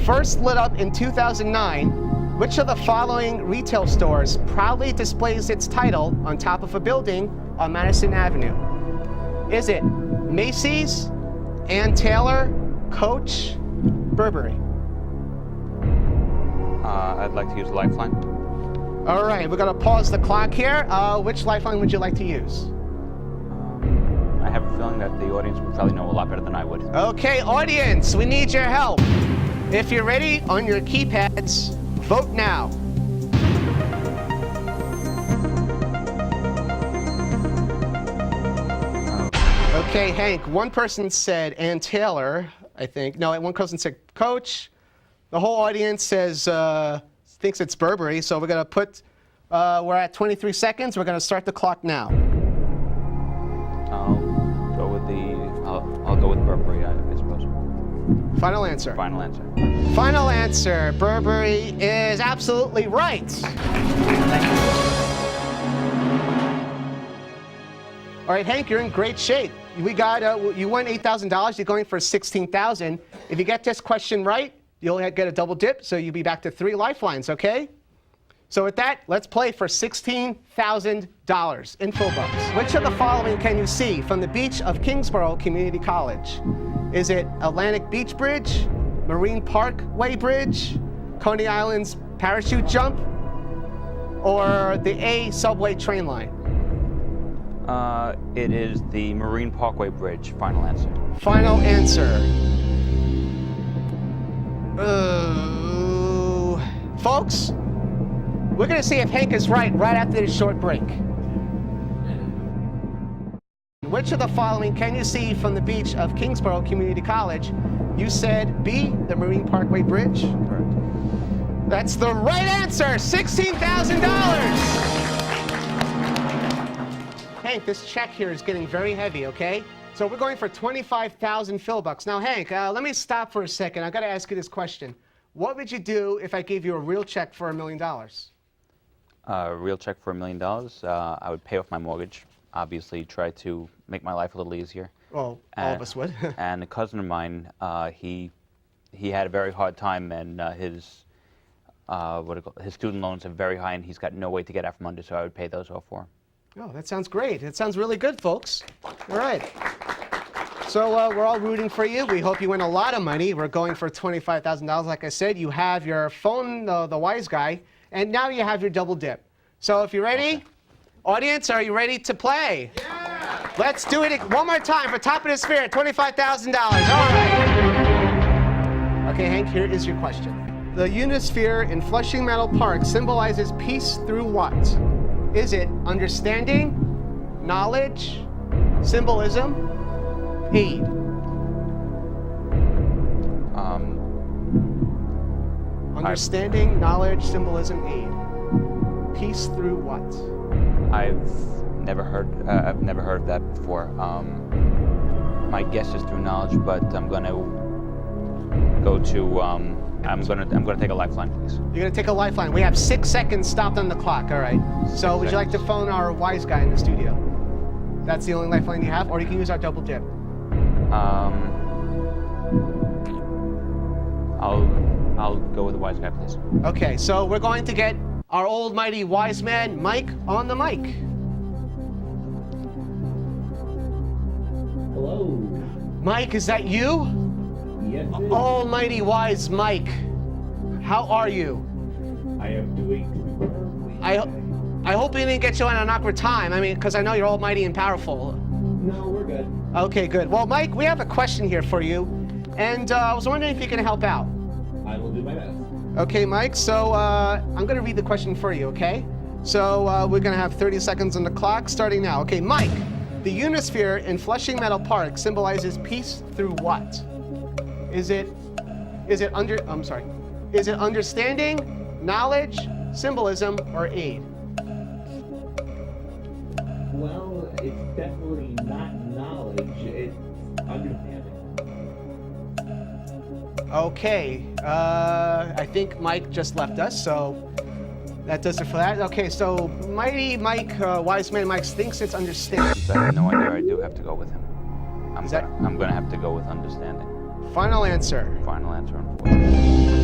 First lit up in 2009, which of the following retail stores proudly displays its title on top of a building on Madison Avenue? Is it Macy's, Ann Taylor, Coach, Burberry? I'd like to use Lifeline. All right, we're gonna pause the clock here. Which lifeline would you like to use? I have a feeling that the audience would probably know a lot better than I would. Okay, audience, we need your help. If you're ready, on your keypads, vote now. Okay, Hank, one person said Ann Taylor, I think. No, one person said Coach. The whole audience says, thinks it's Burberry, so we're gonna put, we're at 23 seconds. We're gonna start the clock now. I'll go with Burberry, I suppose. Final answer. Final answer. Final answer. Burberry is absolutely right. Thank you. All right, Hank, you're in great shape. We got, you won $8,000. You're going for $16,000. If you get this question right, you'll get a double dip, so you'll be back to 3 lifelines, okay? So with that, let's play for $16,000 in full bucks. Which of the following can you see from the beach of Kingsborough Community College? Is it Atlantic Beach Bridge, Marine Parkway Bridge, Coney Island's parachute jump, or the A subway train line? It is the Marine Parkway Bridge. Final answer. Final answer. Folks, we're going to see if Hank is right after this short break. Which of the following can you see from the beach of Kingsborough Community College? You said B, the Marine Parkway Bridge. Correct. That's the right answer, $16,000. Hank, this check here is getting very heavy, okay? So we're going for 25,000 Philbucks. Now, Hank, let me stop for a second. I've got to ask you this question. What would you do if I gave you a real check for $1 million? A real check for $1 million, I would pay off my mortgage. Obviously, try to make my life a little easier. Well, all of us would. And a cousin of mine, he had a very hard time, and his student loans are very high, and he's got no way to get out from under, so I would pay those off for him. Oh, that sounds great. That sounds really good, folks. All right. So we're all rooting for you. We hope you win a lot of money. We're going for $25,000. Like I said, you have your phone, the Wise Guy, and now you have your double dip. So if you're ready, okay. Audience, are you ready to play? Yeah! Let's do it one more time for Top of the Sphere, $25,000. All right. Okay, Hank, here is your question. The Unisphere in Flushing Meadow Park symbolizes peace through what? Is it understanding, knowledge, symbolism, aid? Understanding, knowledge, symbolism, aid. Peace through what? I've never heard of that before. My guess is through knowledge, but I'm gonna go to I'm gonna take a lifeline, please. You're gonna take a lifeline. We have 6 seconds stopped on the clock. All right. So would you like to phone our Wise Guy in the studio? That's the only lifeline you have, or you can use our double dip. I'll go with the Wise Guy, please. Okay. So we're going to get our old mighty wise man, Mike, on the mic. Hello. Mike, is that you? Yes, it is. Almighty wise Mike, how are you? I am doing perfectly. I hope we didn't get you on an awkward time. I mean, because I know you're almighty and powerful. No, we're good. Okay, good. Well, Mike, we have a question here for you, and I was wondering if you can help out. I will do my best. Okay, Mike, so I'm going to read the question for you, okay? So we're going to have 30 seconds on the clock starting now. Okay, Mike, the Unisphere in Flushing Meadow Park symbolizes peace through what? Is it understanding, knowledge, symbolism, or aid? Well, it's definitely not knowledge, it's understanding. Okay, I think Mike just left us, so that does it for that. Okay, so mighty Mike, wise man Mike thinks it's understanding. Since I have no idea, I do have to go with him. I'm gonna have to go with understanding. Final answer. Final answer, unfortunately.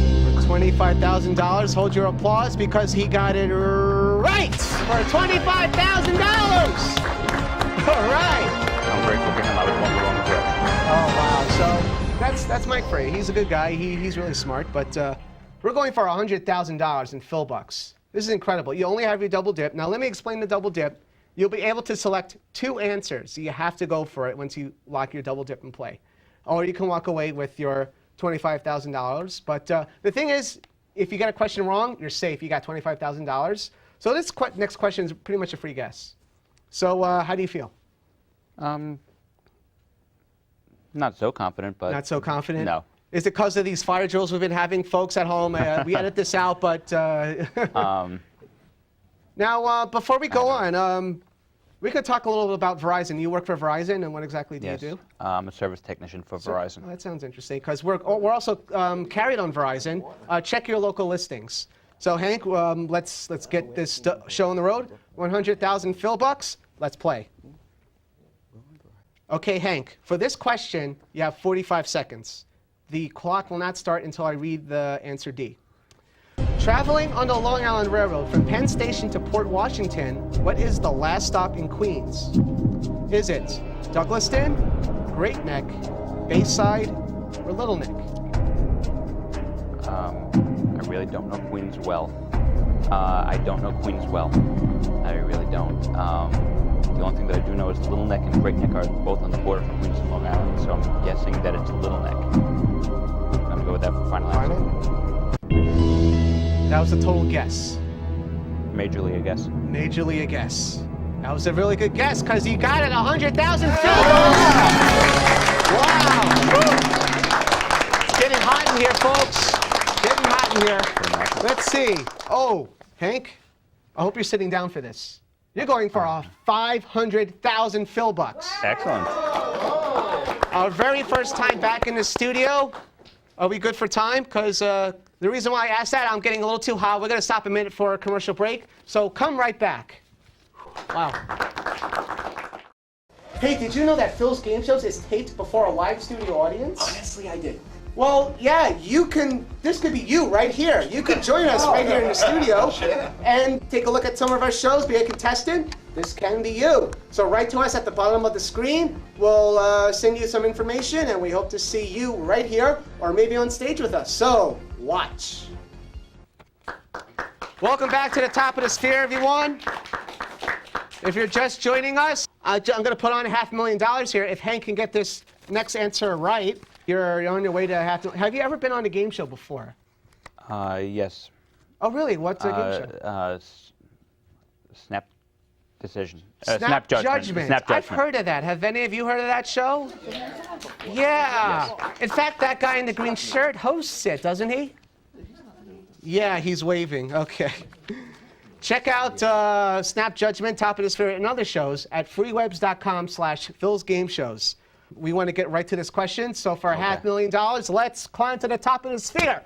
$25,000. Hold your applause because he got it right for $25,000. All right. I'm grateful for him. I was one wrong with. Oh, wow. So that's Mike Frey. He's a good guy. He's really smart. But we're going for $100,000 in Phil bucks. This is incredible. You only have your double dip. Now, let me explain the double dip. You'll be able to select 2 answers. So you have to go for it once you lock your double dip and play. Or you can walk away with your $25,000. But the thing is, if you get a question wrong, you're safe. You got $25,000. So this next question is pretty much a free guess. So how do you feel? Not so confident, but Not so confident? No. Is it because of these fire drills we've been having, folks at home? We edit this out, but now before we go on, we could talk a little bit about Verizon. You work for Verizon, and what exactly do yes, you do? I'm a service technician for Verizon. Well, that sounds interesting because we're also carried on Verizon. Check your local listings. So Hank, let's get this show on the road. 100,000 Phil bucks. Let's play. Okay, Hank. For this question, you have 45 seconds. The clock will not start until I read the answer D. Traveling on the Long Island Railroad from Penn Station to Port Washington, what is the last stop in Queens? Is it Douglaston, Great Neck, Bayside, or Little Neck? I really don't know Queens well. I don't know Queens well. I really don't. The only thing that I do know is Little Neck and Great Neck are both on the border from Queens and Long Island, so I'm guessing that it's Little Neck. I'm going to go with that for final answer. That was a total guess. Majorly a guess. Majorly a guess. That was a really good guess because you got it. 100,000 Phil. Wow. Woo. It's getting hot in here, folks. Getting hot in here. Let's see. Oh, Hank, I hope you're sitting down for this. You're going for a 500,000 Phil bucks. Excellent. Our very first time back in the studio. Are we good for time? Because the reason why I asked that, I'm getting a little too hot. We're going to stop a minute for a commercial break. So come right back. Wow. Hey, did you know that Phil's Game Shows is taped before a live studio audience? Honestly, I did. Well, yeah, this could be you right here. You could join us right here in the studio and take a look at some of our shows, be a contestant. This can be you. So write to us at the bottom of the screen. We'll send you some information, and we hope to see you right here or maybe on stage with us. So watch. Welcome back to the top of the sphere, everyone. If you're just joining us, I'm going to put on $500,000 here. If Hank can get this next answer right, you're on your way to Have you ever been on a game show before? Yes. Oh, really? What's a game show? Snap Decision. Snap Judgment. Snap Judgment. I've heard of that. Have any of you heard of that show? Yeah. Yes. In fact, that guy in the green shirt hosts it, doesn't he? Yeah, he's waving. Okay. Check out Snap Judgment, Top of the Sphere, and other shows at freewebs.com/Phil'sGameShows. We want to get right to this question. So for $500,000, let's climb to the top of the sphere.